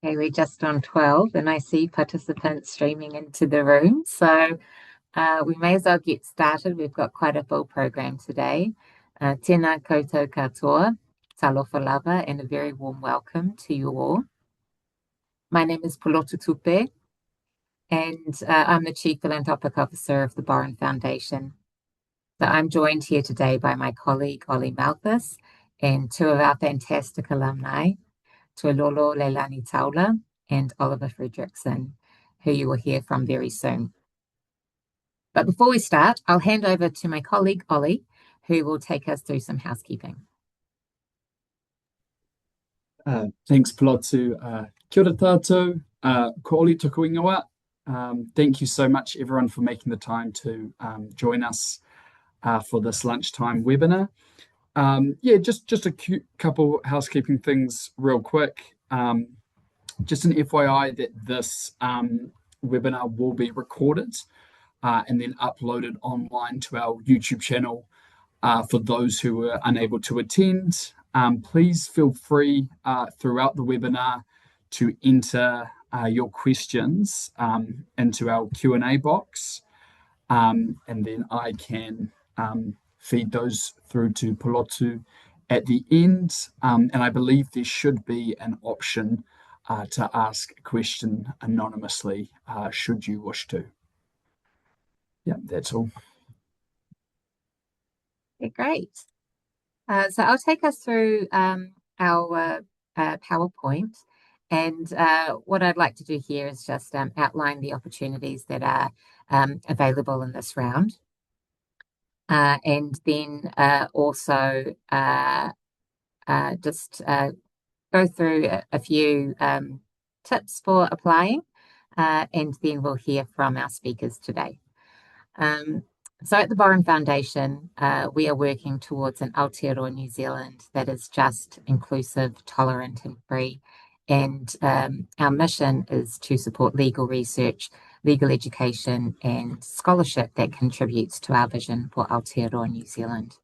Okay, we're just on 12 and I see participants streaming into the room. So we may as well get started. We've got quite a full program today. Tēnā koutou katoa, talofa lava, and a very warm welcome to you all. My name is Pulotu Tupe, and I'm the Chief Philanthropic Officer of the Borrin Foundation. So I'm joined here today by my colleague, Ollie Malthus, and two of our fantastic alumni, Tuelolo Leilani Taula and Oliver Fredrickson, who you will hear from very soon. But before we start, I'll hand over to my colleague, Ollie, who will take us through some housekeeping. Thanks, Pilotu. Kia ora tātou, ko Oli tuku ingoa. Thank you so much, everyone, for making the time to join us for this lunchtime webinar. Just a couple housekeeping things real quick. Just an FYI that this webinar will be recorded and then uploaded online to our YouTube channel for those who were unable to attend. Please feel free throughout the webinar to enter your questions into our Q&A box, and then I can feed those through to Pilotu at the end. And I believe there should be an option to ask a question anonymously should you wish to. Yeah, that's all. Okay, great. So I'll take us through our PowerPoint. And what I'd like to do here is just outline the opportunities that are available in this round. And then also just go through a few tips for applying, and then we'll hear from our speakers today. So at the Borrin Foundation, we are working towards an Aotearoa New Zealand that is just, inclusive, tolerant and free. And our mission is to support legal research, legal education and scholarship that contributes to our vision for Aotearoa New Zealand.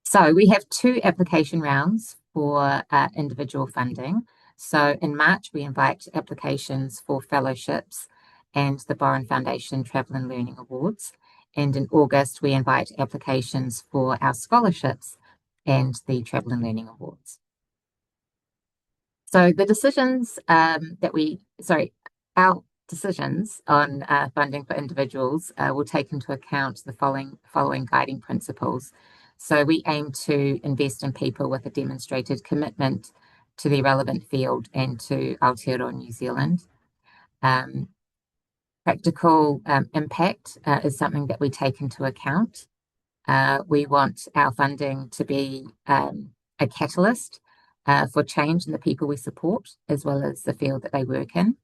So we have two application rounds for individual funding. So in March, we invite applications for fellowships and the Borrin Foundation Travel and Learning Awards. And in August, we invite applications for our scholarships and the Travel and Learning Awards. So the decisions our decisions on funding for individuals will take into account the following guiding principles. So we aim to invest in people with a demonstrated commitment to the relevant field and to Aotearoa New Zealand. Practical impact is something that we take into account. We want our funding to be a catalyst for change in the people we support, as well as the field that they work in.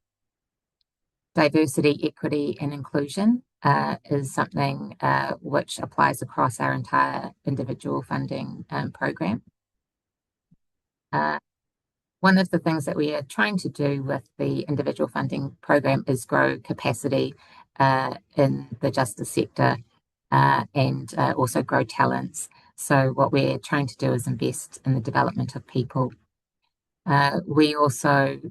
Diversity, equity, and inclusion is something which applies across our entire individual funding program. One of the things that we are trying to do with the individual funding program is grow capacity in the justice sector and also grow talents. So what we're trying to do is invest in the development of people. We also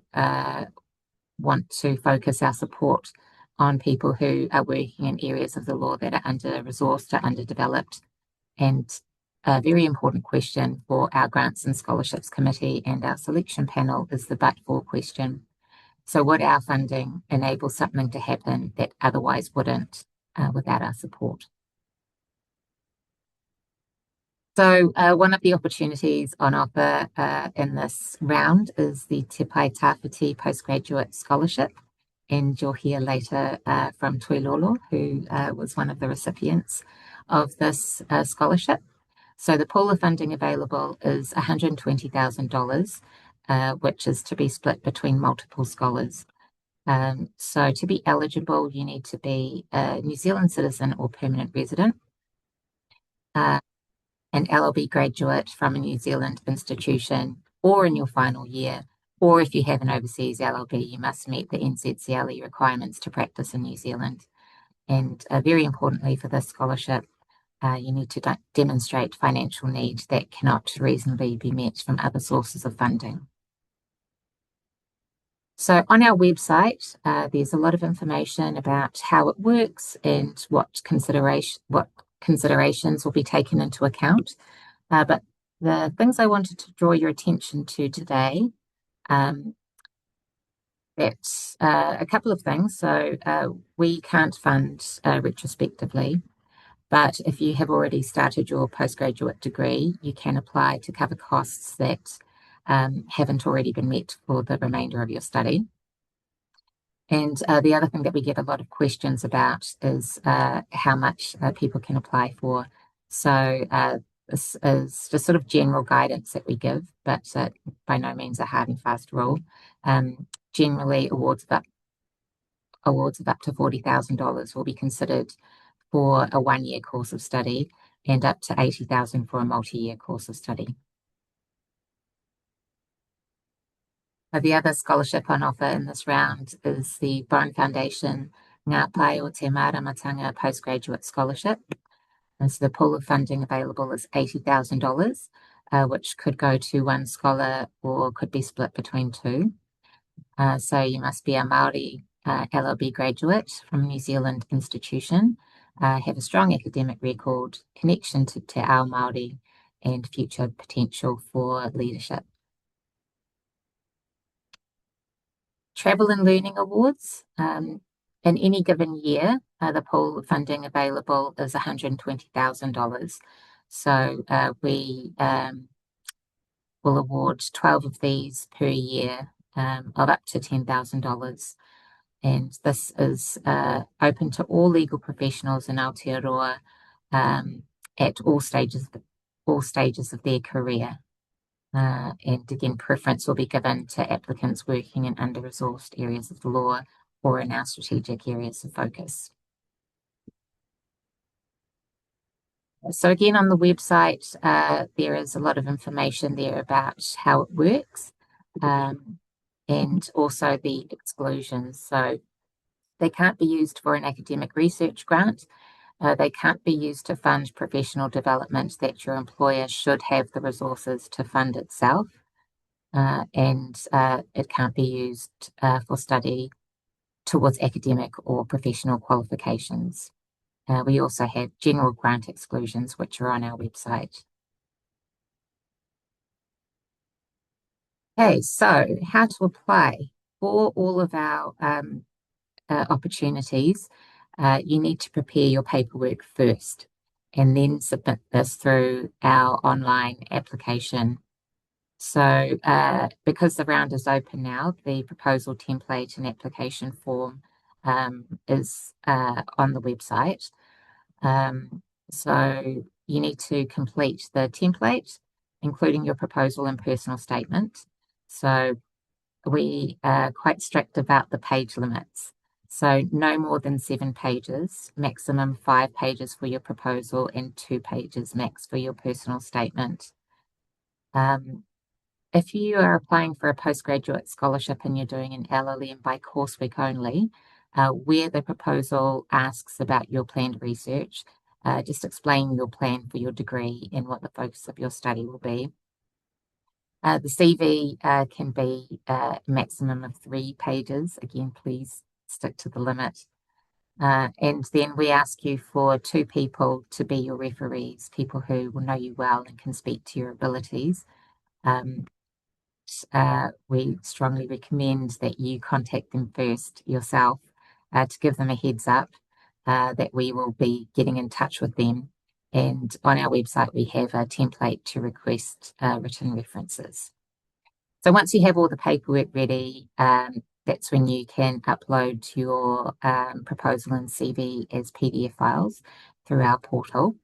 want to focus our support on people who are working in areas of the law that are under-resourced or underdeveloped. And a very important question for our Grants and Scholarships Committee and our selection panel is the but-for question. So would our funding enable something to happen that otherwise wouldn't without our support? So one of the opportunities on offer in this round is the Te Pae Tawhiti Postgraduate Scholarship. And you'll hear later from Tuelolo, who was one of the recipients of this scholarship. So the pool of funding available is $120,000, which is to be split between multiple scholars. So to be eligible, you need to be a New Zealand citizen or permanent resident, an LLB graduate from a New Zealand institution or in your final year, or if you have an overseas LLB, you must meet the NZCLE requirements to practice in New Zealand. And very importantly for this scholarship, you need to demonstrate financial need that cannot reasonably be met from other sources of funding. So on our website, there's a lot of information about how it works and what considerations will be taken into account. But the things I wanted to draw your attention to today, that's a couple of things. So we can't fund retrospectively, but if you have already started your postgraduate degree, you can apply to cover costs that haven't already been met for the remainder of your study. And the other thing that we get a lot of questions about is how much people can apply for. So this is just sort of general guidance that we give, but by no means a hard and fast rule. Generally, awards of up to $40,000 will be considered for a 1-year course of study and up to $80,000 for a multi-year course of study. The other scholarship on offer in this round is the Borrin Foundation Ngā Pae or Te Māramatanga Postgraduate Scholarship. And so the pool of funding available is $80,000, which could go to one scholar or could be split between two. So you must be a Māori LLB graduate from a New Zealand institution, have a strong academic record, connection to Te Ao Māori, and future potential for leadership. Travel and Learning Awards. In any given year, the pool of funding available is $120,000. So we will award 12 of these per year of up to $10,000. And this is open to all legal professionals in Aotearoa at all stages of their career. And again, preference will be given to applicants working in under-resourced areas of the law or in our strategic areas of focus. So again, on the website, there is a lot of information there about how it works and also the exclusions. So they can't be used for an academic research grant. They can't be used to fund professional development that your employer should have the resources to fund itself. And it can't be used for study towards academic or professional qualifications. We also have general grant exclusions, which are on our website. Okay, so how to apply for all of our opportunities. You need to prepare your paperwork first and then submit this through our online application. So because the round is open now, the proposal template and application form is on the website. So you need to complete the template, including your proposal and personal statement. So we are quite strict about the page limits. So no more than 7 pages, maximum 5 pages for your proposal and 2 pages max for your personal statement. If you are applying for a postgraduate scholarship and you're doing an LLM by coursework only, where the proposal asks about your planned research, just explain your plan for your degree and what the focus of your study will be. The CV can be a maximum of 3 pages. Again, please stick to the limit. And then we ask you for 2 people to be your referees, people who will know you well and can speak to your abilities. We strongly recommend that you contact them first yourself to give them a heads up that we will be getting in touch with them. And on our website, we have a template to request written references. So once you have all the paperwork ready, that's when you can upload your proposal and CV as PDF files through our portal.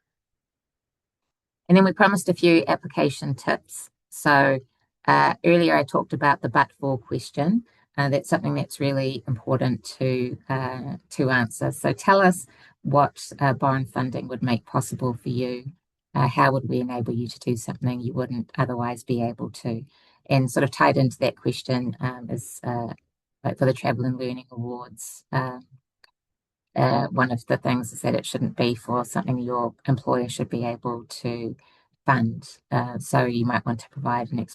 And then we promised a few application tips. So earlier I talked about the but-for question. That's something that's really important to answer. So tell us what Borrin funding would make possible for you. How would we enable you to do something you wouldn't otherwise be able to? And sort of tied into that question is like for the Travel and Learning Awards, one of the things is that it shouldn't be for something your employer should be able to fund. So you might want to provide an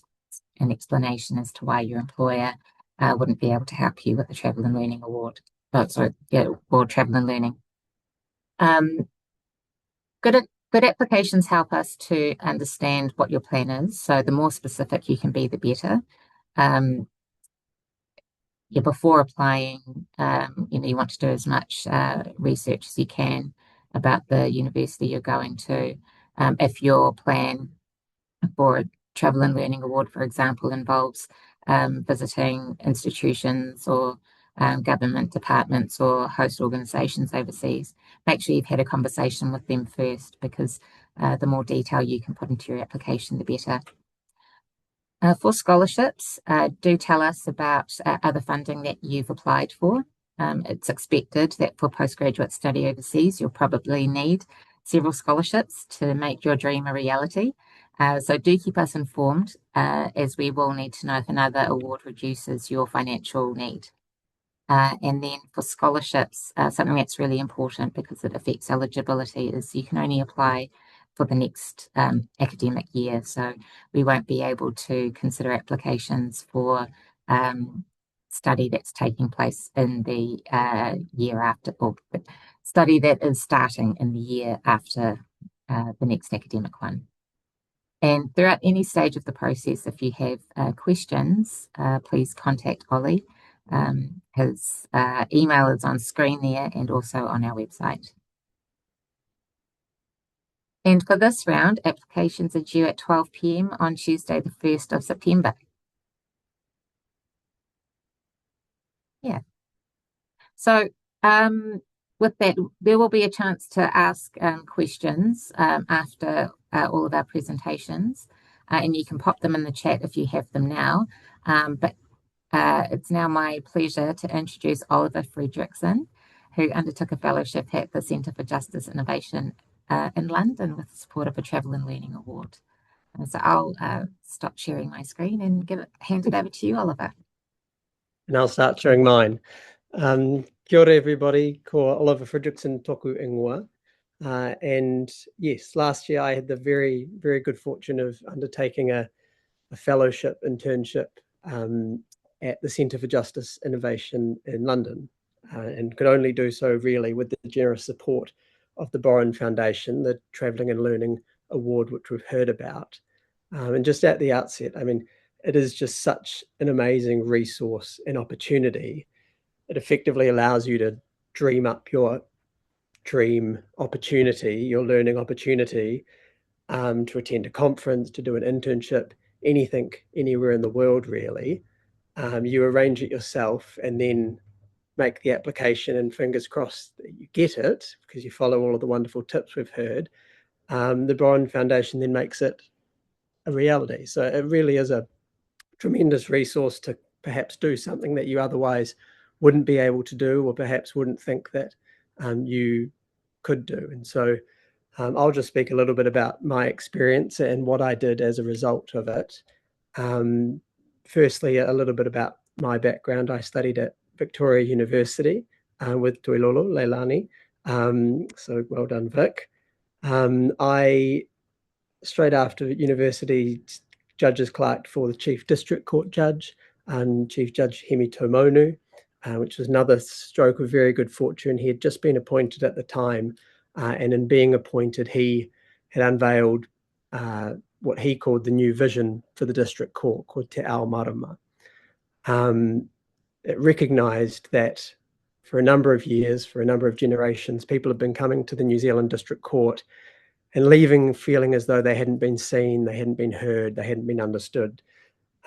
explanation as to why your employer wouldn't be able to help you with the Travel and Learning Award. Oh, sorry, yeah, or Travel and Learning. Um, good applications help us to understand what your plan is. So the more specific you can be, the better. Yeah, before applying, you want to do as much research as you can about the university you're going to. If your plan for a Travel and Learning Award, for example, involves visiting institutions or government departments or host organisations overseas, make sure you've had a conversation with them first, because the more detail you can put into your application, the better. For scholarships, do tell us about other funding that you've applied for. It's expected that for postgraduate study overseas, you'll probably need several scholarships to make your dream a reality. So do keep us informed, as we will need to know if another award reduces your financial need. And then for scholarships, something that's really important because it affects eligibility is you can only apply for the next academic year. So we won't be able to consider applications for study that's taking place in the year after, or study that is starting in the year after the next academic one. And throughout any stage of the process, if you have questions, please contact Ollie. His email is on screen there and also on our website. And for this round, applications are due at 12 p.m. on Tuesday, the 1st of September. Yeah. So with that, there will be a chance to ask questions after all of our presentations, and you can pop them in the chat if you have them now. But it's now my pleasure to introduce Oliver Fredrickson, who undertook a fellowship at the Centre for Justice Innovation in London with the support of a Travel and Learning Award. And so I'll stop sharing my screen and hand it over to you, Oliver. And I'll start sharing mine. Kia ora everybody, ko Oliver Fredrickson toku ingoa. And yes, last year I had the very, very good fortune of undertaking a fellowship internship at the Centre for Justice Innovation in London, and could only do so really with the generous support of the Borrin Foundation, the Travelling and Learning Award, which we've heard about. And just at the outset, I mean, it is just such an amazing resource and opportunity. It effectively allows you to dream up your dream opportunity, your learning opportunity, to attend a conference, to do an internship, anything, anywhere in the world, really. You arrange it yourself and then make the application, and fingers crossed that you get it because you follow all of the wonderful tips we've heard. The Borrin Foundation then makes it a reality. So it really is a tremendous resource to perhaps do something that you otherwise wouldn't be able to do, or perhaps wouldn't think that you could do. And so I'll just speak a little bit about my experience and what I did as a result of it. Firstly, a little bit about my background. I studied at Victoria University with Tuilolo Leilani. So well done, Vic. I, straight after university, Judges Clerk for the Chief District Court Judge and Chief Judge Hemi Tomonu, which was another stroke of very good fortune. He had just been appointed at the time, and in being appointed, he had unveiled what he called the new vision for the District Court, called Te Ao Marama. It recognised that for a number of years, for a number of generations, people have been coming to the New Zealand District Court and leaving feeling as though they hadn't been seen, they hadn't been heard, they hadn't been understood.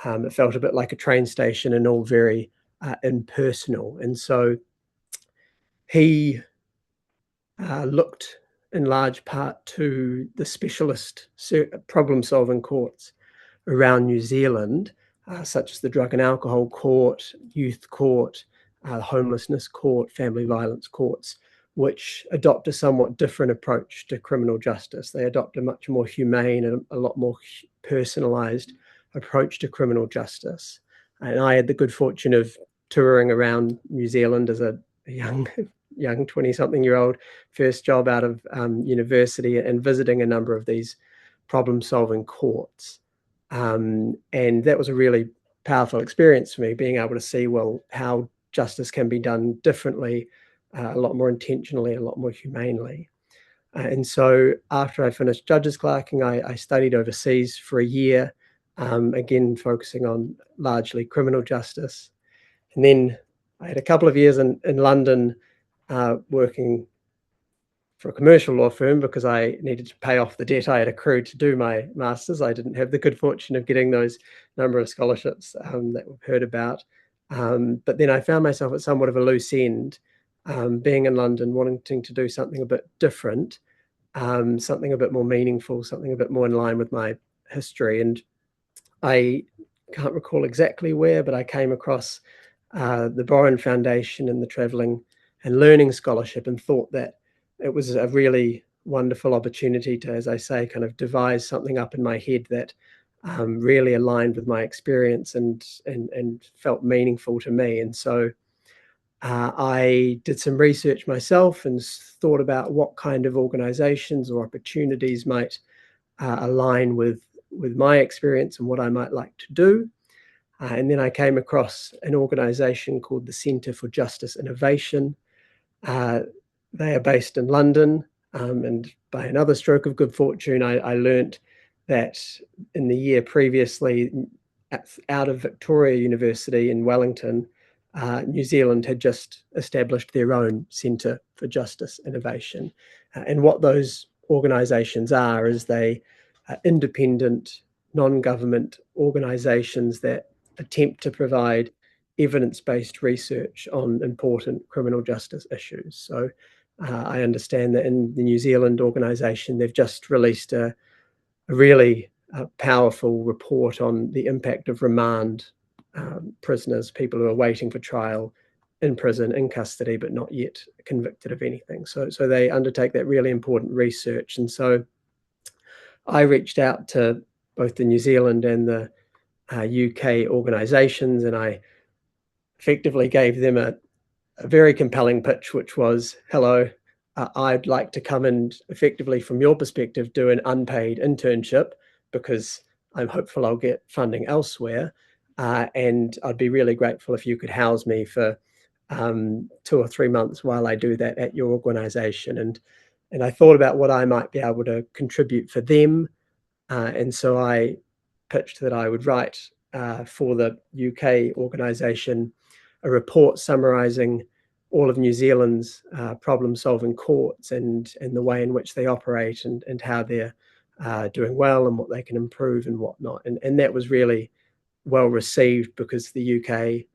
It felt a bit like a train station and all very impersonal. And so he looked in large part to the specialist problem-solving courts around New Zealand, such as the Drug and Alcohol Court, Youth Court, Homelessness Court, Family Violence Courts, which adopt a somewhat different approach to criminal justice. They adopt a much more humane and a lot more personalised approach to criminal justice. And I had the good fortune of touring around New Zealand as a young 20-something-year-old, first job out of university, and visiting a number of these problem-solving courts. And that was a really powerful experience for me, being able to see, well, how justice can be done differently, a lot more intentionally, a lot more humanely. And so after I finished judges clerking, I studied overseas for a year, again, focusing on largely criminal justice. And then I had a couple of years in London working for a commercial law firm because I needed to pay off the debt I had accrued to do my master's. I didn't have the good fortune of getting those number of scholarships that we've heard about. But then I found myself at somewhat of a loose end, being in London, wanting to do something a bit different, something a bit more meaningful, something a bit more in line with my history. And I can't recall exactly where, but I came across the Borrin Foundation and the Travelling and Learning Scholarship and thought that it was a really wonderful opportunity to, as I say, kind of devise something up in my head that really aligned with my experience and felt meaningful to me. And so I did some research myself and thought about what kind of organizations or opportunities might align with my experience and what I might like to do. And then I came across an organization called the Centre for Justice Innovation. They are based in London, and by another stroke of good fortune, I learnt that in the year previously, out of Victoria University in Wellington, New Zealand had just established their own Centre for Justice Innovation. And what those organisations are is they are independent, non-government organisations that attempt to provide evidence-based research on important criminal justice issues. So I understand that in the New Zealand organisation, they've just released a really powerful report on the impact of remand prisoners, people who are waiting for trial in prison, in custody, but not yet convicted of anything. So they undertake that really important research. And so I reached out to both the New Zealand and the UK organisations, and I effectively gave them a very compelling pitch, which was, hello, I'd like to come and effectively, from your perspective, do an unpaid internship because I'm hopeful I'll get funding elsewhere. And I'd be really grateful if you could house me for 2 or 3 months while I do that at your organisation. And I thought about what I might be able to contribute for them. And so I pitched that I would write for the UK organisation a report summarising all of New Zealand's problem-solving courts and the way in which they operate and how they're doing well and what they can improve and whatnot. And that was really well received because the UK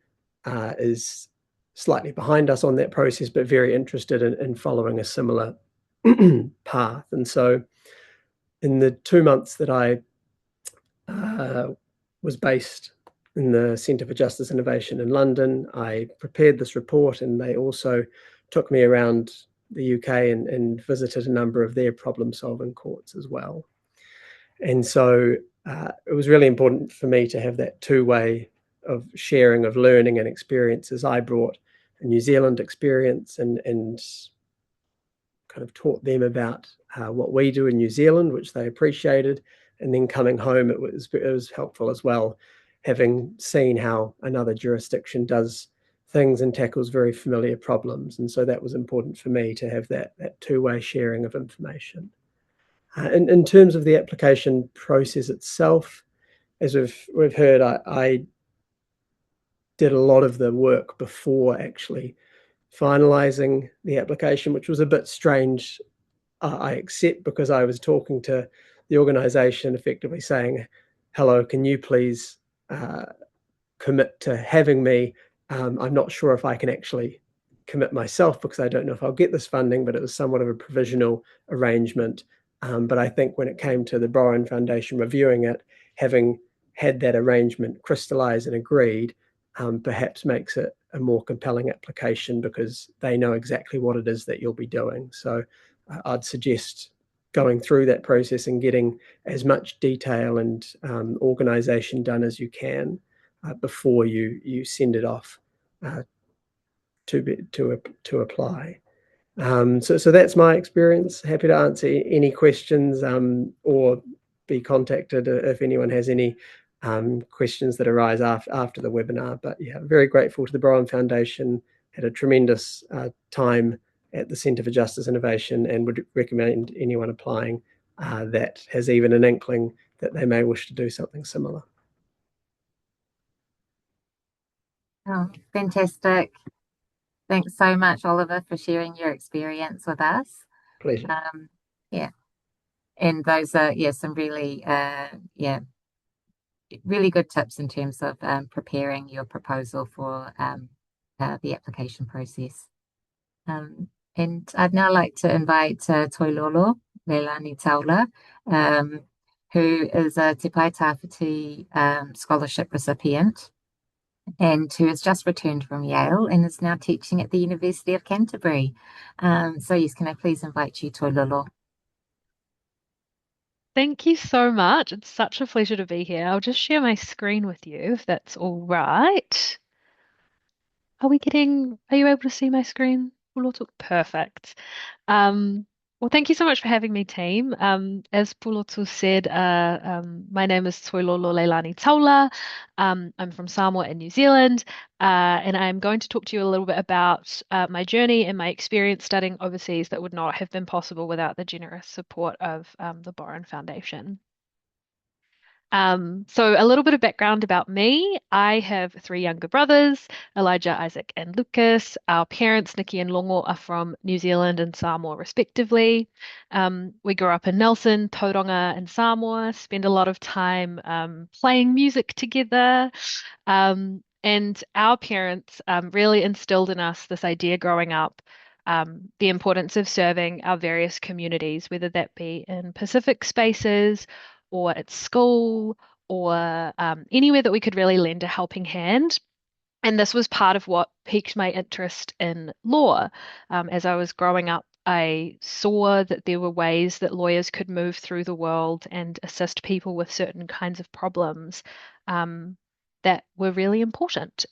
is slightly behind us on that process, but very interested in following a similar path. And so in the 2 months that I was based in the Centre for Justice Innovation in London, I prepared this report, and they also took me around the UK and visited a number of their problem-solving courts as well. And so it was really important for me to have that two-way of sharing of learning and experiences. I brought a New Zealand experience and kind of taught them about what we do in New Zealand, which they appreciated. And then coming home, it was helpful as well, having seen how another jurisdiction does things and tackles very familiar problems. And so that was important for me to have that two-way sharing of information. In terms of the application process itself, as we've heard, I did a lot of the work before actually finalising the application, which was a bit strange, I accept, because I was talking to the organisation effectively saying, hello, can you please commit to having me? I'm not sure if I can actually commit myself because I don't know if I'll get this funding, but it was somewhat of a provisional arrangement. But I think when it came to the Borrin Foundation reviewing it, having had that arrangement crystallised and agreed, perhaps makes it a more compelling application because they know exactly what it is that you'll be doing. So I'd suggest going through that process and getting as much detail and organisation done as you can before you send it off to apply. So that's my experience. Happy to answer any questions or be contacted if anyone has any questions that arise after the webinar. But yeah, very grateful to the Borrin Foundation. Had a tremendous time at the Centre for Justice Innovation, and would recommend anyone applying that has even an inkling that they may wish to do something similar. Oh, fantastic. Thanks so much, Oliver, for sharing your experience with us. Pleasure. Yeah. And those are, some really, really good tips in terms of preparing your proposal for the application process. And I'd now like to invite Toilolo Leilani Taula, who is a Te Pai Tawhiti scholarship recipient and who has just returned from Yale and is now teaching at the University of Canterbury. So yes, can I please invite you, Toilolo? Thank you so much. It's such a pleasure to be here. I'll just share my screen with you if that's all right. Are you able to see my screen? Perfect. Well, thank you so much for having me, team. As Pulotu said, my name is Toilolo Leilani Taula. I'm from Samoa in New Zealand, and I'm going to talk to you a little bit about my journey and my experience studying overseas that would not have been possible without the generous support of the Borrin Foundation. So a little bit of background about me. I have three younger brothers, Elijah, Isaac, and Lucas. Our parents, Nikki and Longo, are from New Zealand and Samoa, respectively. We grew up in Nelson, Tauranga, and Samoa, spend a lot of time playing music together. And our parents really instilled in us this idea growing up, the importance of serving our various communities, whether that be in Pacific spaces or at school or anywhere that we could really lend a helping hand. And this was part of what piqued my interest in law. As I was growing up, I saw that there were ways that lawyers could move through the world and assist people with certain kinds of problems that were really important.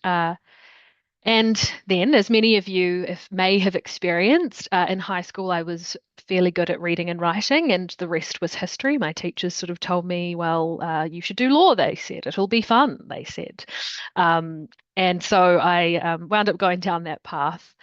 And then, as many of you may have experienced, in high school, I was fairly good at reading and writing, and the rest was history. My teachers sort of told me, well, you should do law, they said. It'll be fun, they said. And so I wound up going down that path.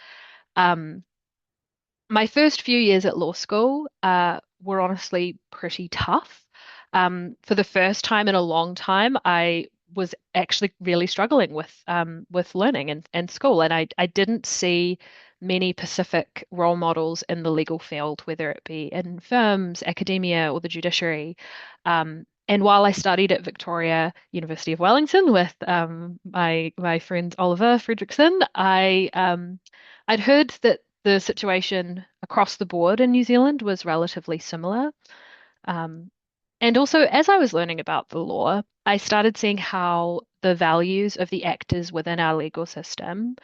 My first few years at law school were honestly pretty tough. For the first time in a long time, I was actually really struggling with learning and school, and I didn't see many Pacific role models in the legal field, whether it be in firms, academia, or the judiciary. And while I studied at Victoria University of Wellington with my friend Oliver Fredrickson, I'd heard that the situation across the board in New Zealand was relatively similar. And also, as I was learning about the law, I started seeing how the values of the actors within our legal system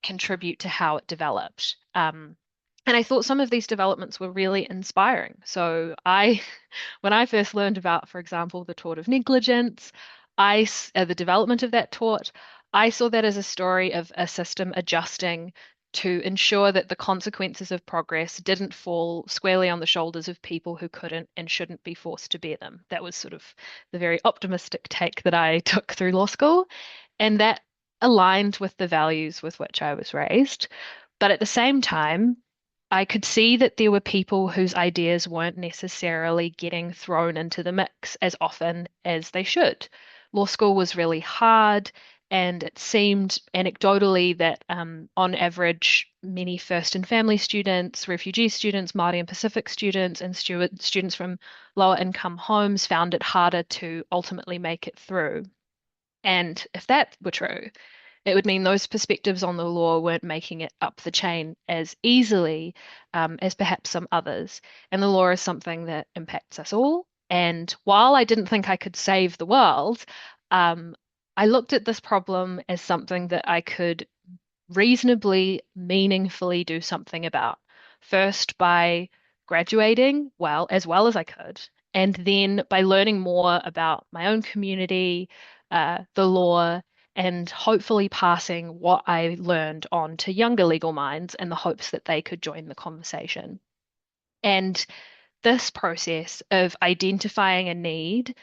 contribute to how it developed. And I thought some of these developments were really inspiring. So when I first learned about, for example, the tort of negligence, the development of that tort, I saw that as a story of a system adjusting to ensure that the consequences of progress didn't fall squarely on the shoulders of people who couldn't and shouldn't be forced to bear them. That was sort of the very optimistic take that I took through law school, and that aligned with the values with which I was raised. But at the same time, I could see that there were people whose ideas weren't necessarily getting thrown into the mix as often as they should. Law school was really hard, and it seemed anecdotally that on average, many first and family students, refugee students, Māori and Pacific students, and students from lower income homes found it harder to ultimately make it through. And if that were true, it would mean those perspectives on the law weren't making it up the chain as easily as perhaps some others. And the law is something that impacts us all. And while I didn't think I could save the world, I looked at this problem as something that I could reasonably, meaningfully do something about. First, by graduating as well as I could, and then by learning more about my own community, the law, and hopefully passing what I learned on to younger legal minds in the hopes that they could join the conversation. And this process of identifying a need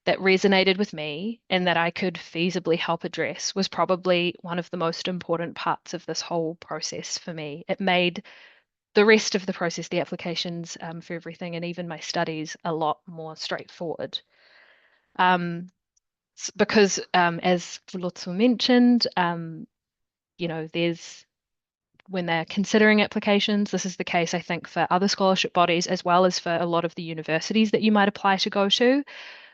that resonated with me and that I could feasibly help address was probably one of the most important parts of this whole process for me. It made the rest of the process, the applications for everything, and even my studies a lot more straightforward. Because as Lotso mentioned, there's when they're considering applications, this is the case, I think, for other scholarship bodies as well as for a lot of the universities that you might apply to go to.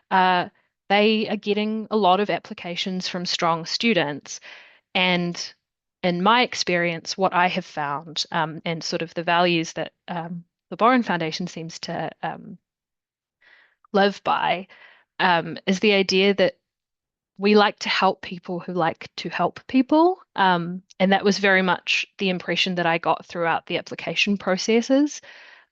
They are getting a lot of applications from strong students. And in my experience, what I have found, and sort of the values that the Borrin Foundation seems to live by, is the idea that we like to help people who like to help people. And that was very much the impression that I got throughout the application processes.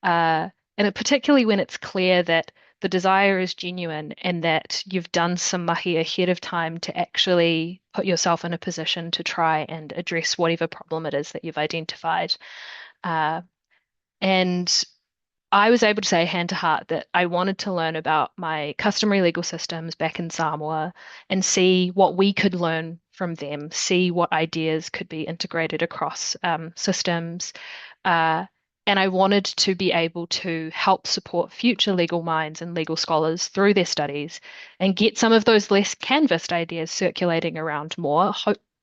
Particularly when it's clear that the desire is genuine and that you've done some mahi ahead of time to actually put yourself in a position to try and address whatever problem it is that you've identified. And I was able to say hand to heart that I wanted to learn about my customary legal systems back in Samoa and see what we could learn from them, see what ideas could be integrated across systems. And I wanted to be able to help support future legal minds and legal scholars through their studies and get some of those less canvassed ideas circulating around more.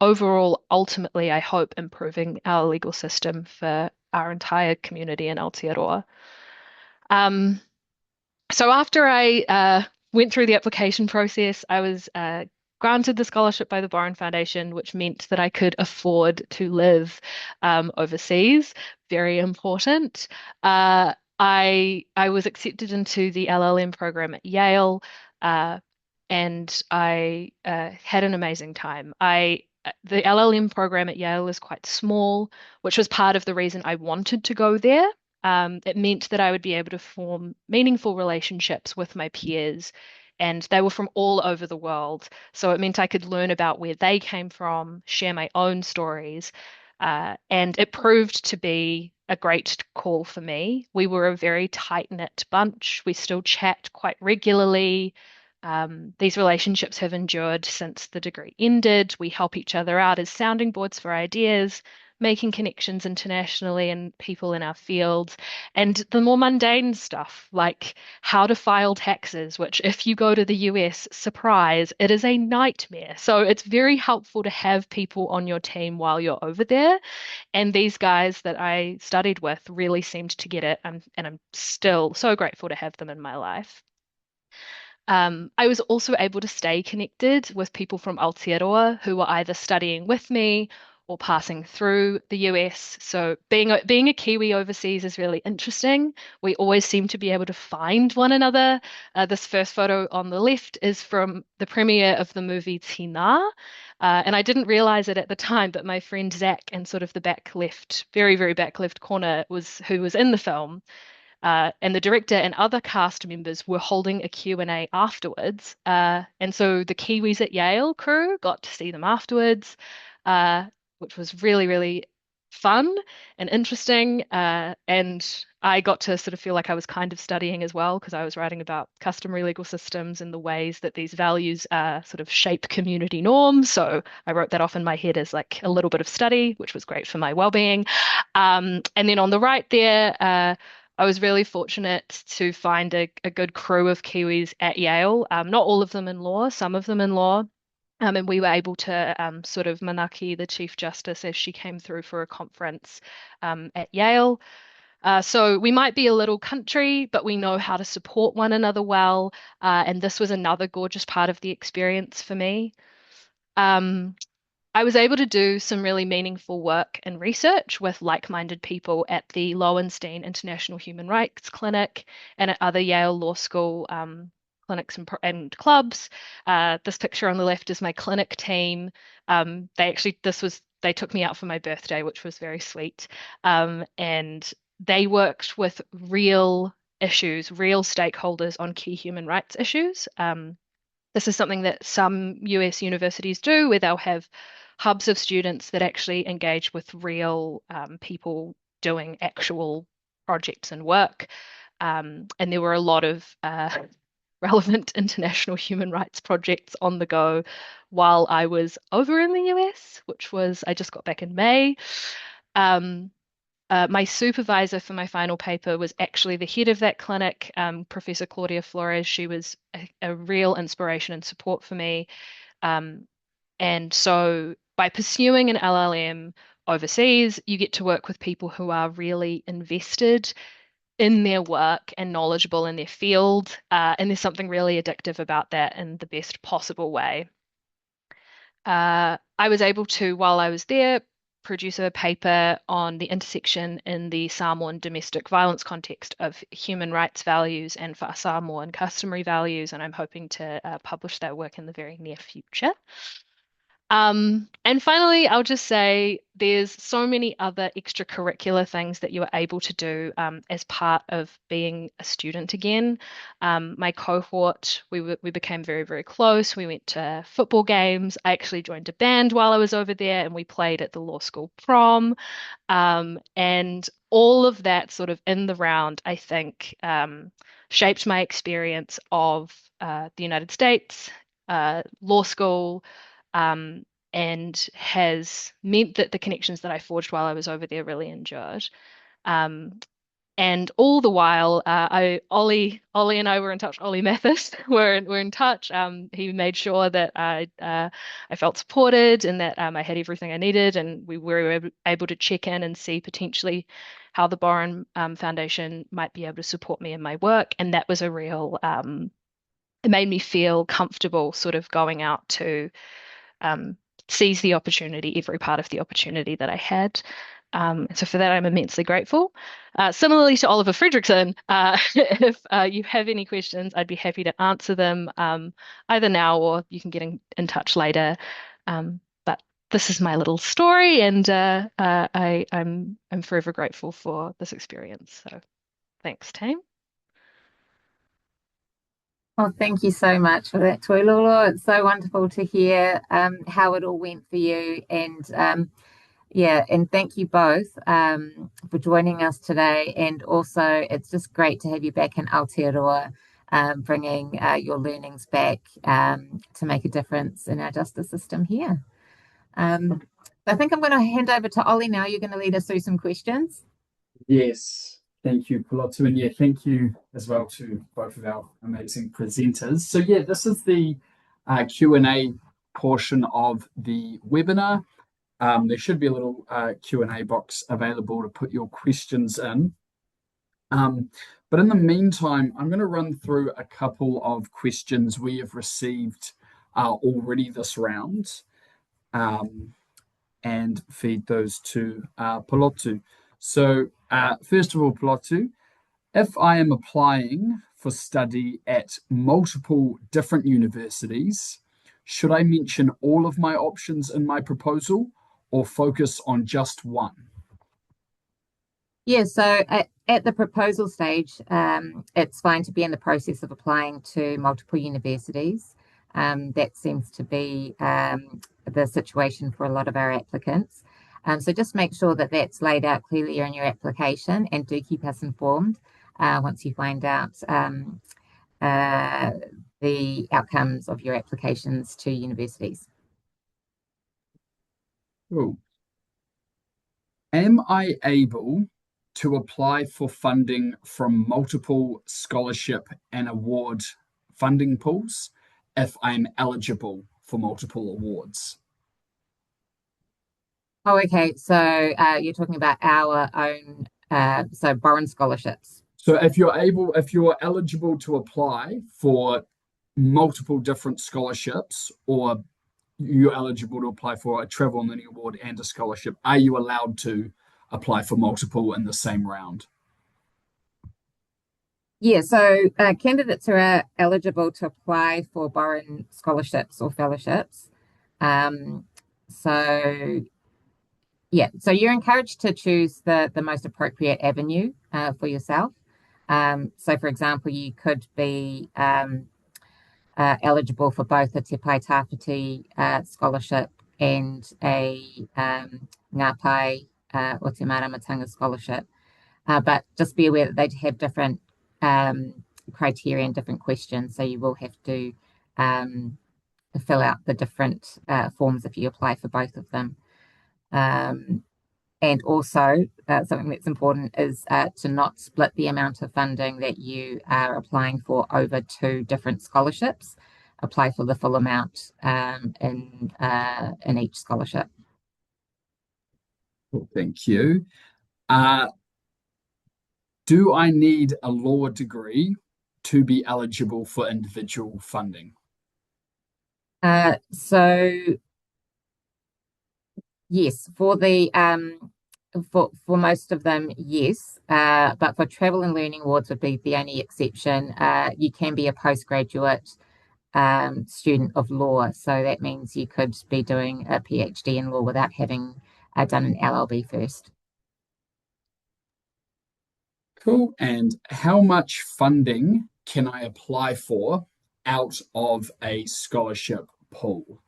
Overall, ultimately, I hope improving our legal system for our entire community in Aotearoa. So after I went through the application process, I was granted the scholarship by the Borrin Foundation, which meant that I could afford to live overseas. Very important. I was accepted into the LLM program at Yale, and I had an amazing time. The LLM program at Yale is quite small, which was part of the reason I wanted to go there. It meant that I would be able to form meaningful relationships with my peers, and they were from all over the world. So it meant I could learn about where they came from, share my own stories, and it proved to be a great call for me. We were a very tight-knit bunch. We still chat quite regularly. These relationships have endured since the degree ended. We help each other out as sounding boards for ideas, making connections internationally and people in our fields, and the more mundane stuff like how to file taxes, which if you go to the US, surprise, it is a nightmare. So it's very helpful to have people on your team while you're over there. And these guys that I studied with really seemed to get it, and I'm still so grateful to have them in my life. I was also able to stay connected with people from Aotearoa who were either studying with me or passing through the US. So being a Kiwi overseas is really interesting. We always seem to be able to find one another. This first photo on the left is from the premiere of the movie Tina. And I didn't realize it at the time, but my friend Zach in sort of the back left, very, very back left corner was who was in the film. And the director and other cast members were holding a Q&A afterwards. And so the Kiwis at Yale crew got to see them afterwards, which was really, really fun and interesting. And I got to sort of feel like I was kind of studying as well, because I was writing about customary legal systems and the ways that these values sort of shape community norms. So I wrote that off in my head as like a little bit of study, which was great for my well-being. And then on the right there, I was really fortunate to find a good crew of Kiwis at Yale, not all of them in law, some of them in law. And we were able to sort of manaki the Chief Justice as she came through for a conference at Yale. So we might be a little country, but we know how to support one another well. And this was another gorgeous part of the experience for me. I was able to do some really meaningful work and research with like-minded people at the Lowenstein International Human Rights Clinic and at other Yale Law School clinics and clubs. This picture on the left is my clinic team. They took me out for my birthday, which was very sweet. And they worked with real issues, real stakeholders on key human rights issues. This is something that some US universities do, where they'll have hubs of students that actually engage with real people doing actual projects and work. And there were a lot of relevant international human rights projects on the go while I was over in the US, which was, I just got back in May. My supervisor for my final paper was actually the head of that clinic, Professor Claudia Flores. She was a real inspiration and support for me. And so by pursuing an LLM overseas, you get to work with people who are really invested in their work and knowledgeable in their field. And there's something really addictive about that in the best possible way. I was able to, while I was there, produce a paper on the intersection in the Samoan domestic violence context of human rights values and Samoan customary values, and I'm hoping to publish that work in the very near future. And finally, I'll just say there's so many other extracurricular things that you are able to do as part of being a student again. My cohort, we became very, very close. We went to football games. I actually joined a band while I was over there, and we played at the law school prom. And all of that sort of in the round, I think, shaped my experience of the United States, law school, and has meant that the connections that I forged while I was over there really endured. And all the while, Ollie and I were in touch. Ollie Mathis were in touch. He made sure that I felt supported and that I had everything I needed, and we were able to check in and see potentially how the Borrin Foundation might be able to support me in my work. And that was a real. It made me feel comfortable, sort of going out to seize the opportunity, every part of the opportunity that I had. So for that, I'm immensely grateful. Similarly to Oliver Fredrickson, if you have any questions, I'd be happy to answer them either now or you can get in touch later. But this is my little story, and I'm forever grateful for this experience. So thanks, team. Well, thank you so much for that, Tuilolo. It's so wonderful to hear how it all went for you. And and thank you both for joining us today. And also, it's just great to have you back in Aotearoa, bringing your learnings back to make a difference in our justice system here. I think I'm going to hand over to Ollie now. You're going to lead us through some questions. Yes. Thank you, Pilotu, and thank you as well to both of our amazing presenters. So this is the Q&A portion of the webinar. There should be a little Q&A box available to put your questions in. But in the meantime, I'm going to run through a couple of questions we have received already this round and feed those to Pilotu. So first of all, Pilotu, if I am applying for study at multiple different universities, should I mention all of my options in my proposal or focus on just one? Yeah, so at the proposal stage, it's fine to be in the process of applying to multiple universities. That seems to be the situation for a lot of our applicants. So just make sure that that's laid out clearly in your application, and do keep us informed once you find out the outcomes of your applications to universities. Cool. Am I able to apply for funding from multiple scholarship and award funding pools if I'm eligible for multiple awards? Oh, okay. So you're talking about our own, so Borrin scholarships. So if you're eligible to apply for multiple different scholarships, or you're eligible to apply for a travel and learning award and a scholarship, are you allowed to apply for multiple in the same round? Yeah, so candidates are eligible to apply for Borrin scholarships or fellowships. So you're encouraged to choose the most appropriate avenue for yourself. So, for example, you could be eligible for both a Te Pai Tawhiti scholarship and a Ngā Pae or Te Māramatanga scholarship. But just be aware that they have different criteria and different questions. So you will have to fill out the different forms if you apply for both of them. And also, something that's important is to not split the amount of funding that you are applying for over 2 different scholarships. Apply for the full amount in each scholarship. Cool, thank you. Do I need a law degree to be eligible for individual funding? So yes, for the for most of them, yes. But for travel and learning awards would be the only exception. You can be a postgraduate student of law, so that means you could be doing a PhD in law without having done an LLB first. Cool. And how much funding can I apply for out of a scholarship pool?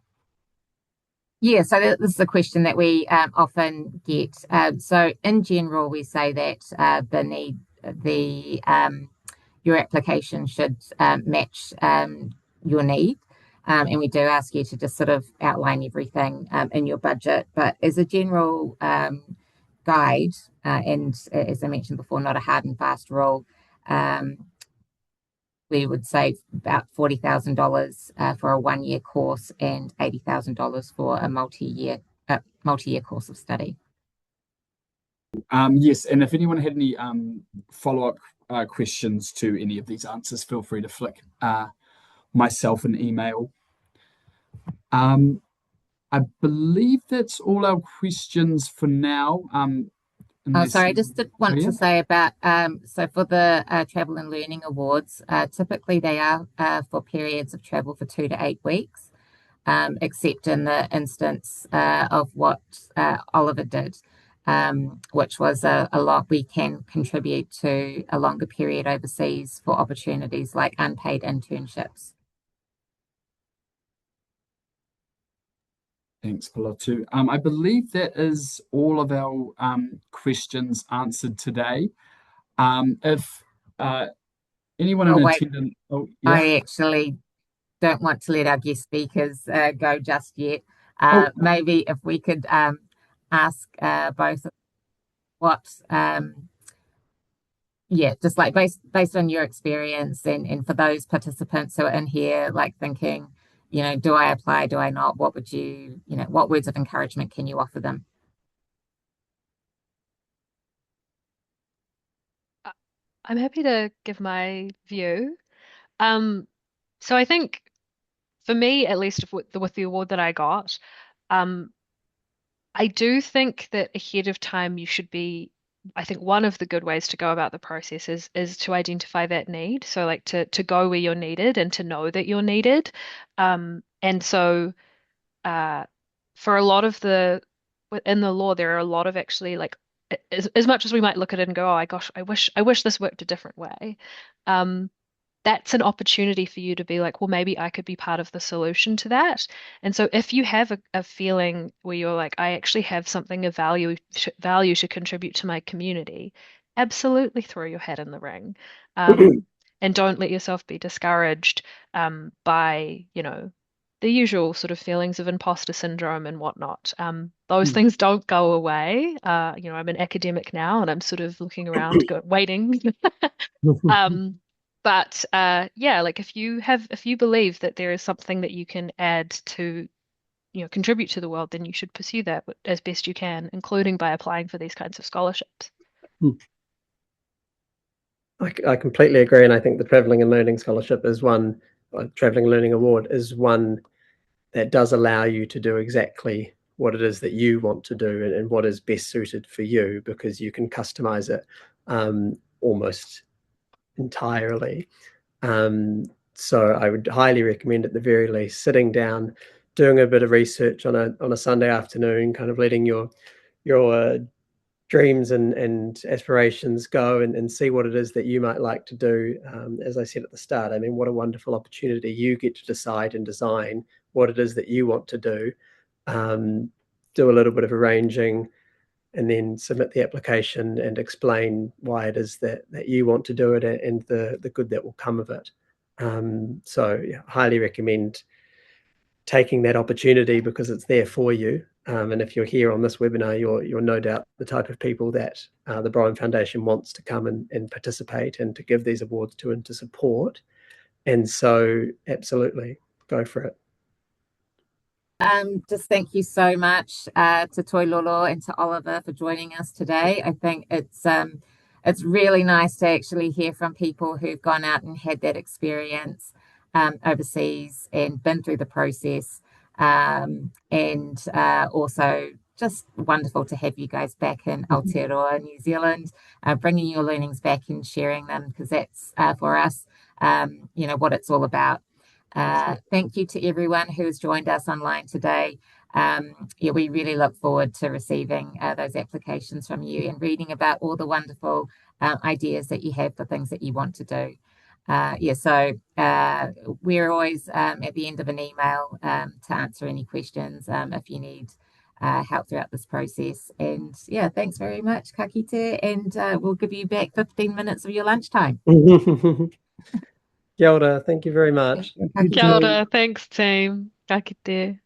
Yeah, so this is a question that we often get. So in general, we say that your application should match your need. And we do ask you to just sort of outline everything in your budget. But as a general guide, and as I mentioned before, not a hard and fast rule, we would say about $40,000 for a 1-year course and $80,000 for a multi-year course of study. Yes, and if anyone had any follow-up questions to any of these answers, feel free to flick myself an email. I believe that's all our questions for now. Sorry, I just did want to say about, so for the Travel and Learning Awards, typically they are for periods of travel for 2 to 8 weeks, except in the instance of what Oliver did, which was a lot. We can contribute to a longer period overseas for opportunities like unpaid internships. Thanks, Pilotu. I believe that is all of our questions answered today. If anyone in attendance... Oh, yeah. I actually don't want to let our guest speakers go just yet. Maybe if we could ask both what, just like based on your experience and for those participants who are in here, like thinking, do I apply? Do I not? What would you, what words of encouragement can you offer them? I'm happy to give my view. So I think for me, at least with the award that I got, I do think that ahead of time you should be, I think one of the good ways to go about the process is to identify that need. So like to go where you're needed and to know that you're needed. And so for a lot of in the law, there are a lot of actually like as much as we might look at it and go, oh my gosh, I wish this worked a different way. That's an opportunity for you to be like, well, maybe I could be part of the solution to that. And so if you have a feeling where you're like, I actually have something of value to contribute to my community, absolutely throw your hat in the ring. And don't let yourself be discouraged by, the usual sort of feelings of imposter syndrome and whatnot. Those things don't go away. I'm an academic now and I'm sort of looking around, waiting. But like if you believe that there is something that you can add to, contribute to the world, then you should pursue that as best you can, including by applying for these kinds of scholarships. I completely agree, and I think the Travelling and Learning Scholarship is one, Travelling and Learning Award is one that does allow you to do exactly what it is that you want to do and what is best suited for you, because you can customize it almost entirely. So I would highly recommend, at the very least, sitting down, doing a bit of research on a Sunday afternoon, kind of letting your dreams and aspirations go and see what it is that you might like to do. As I said at the start, I mean, what a wonderful opportunity. You get to decide and design what it is that you want to do. Do a little bit of arranging and then submit the application and explain why it is that you want to do it and the good that will come of it. So yeah, highly recommend taking that opportunity because it's there for you. And if you're here on this webinar, you're no doubt the type of people that the Borrin Foundation wants to come and participate and to give these awards to and to support. And so absolutely go for it. Just thank you so much to Toilolo and to Oliver for joining us today. I think it's really nice to actually hear from people who've gone out and had that experience overseas and been through the process. And also just wonderful to have you guys back in Aotearoa, New Zealand, bringing your learnings back and sharing them, because that's for us, what it's all about. Thank you to everyone who's joined us online today. We really look forward to receiving those applications from you and reading about all the wonderful ideas that you have for things that you want to do. So we're always at the end of an email to answer any questions if you need help throughout this process. And thanks very much, ka kite, and we'll give you back 15 minutes of your lunchtime. Kia ora, thank you very much. Kia ora, thanks team. Ka kite.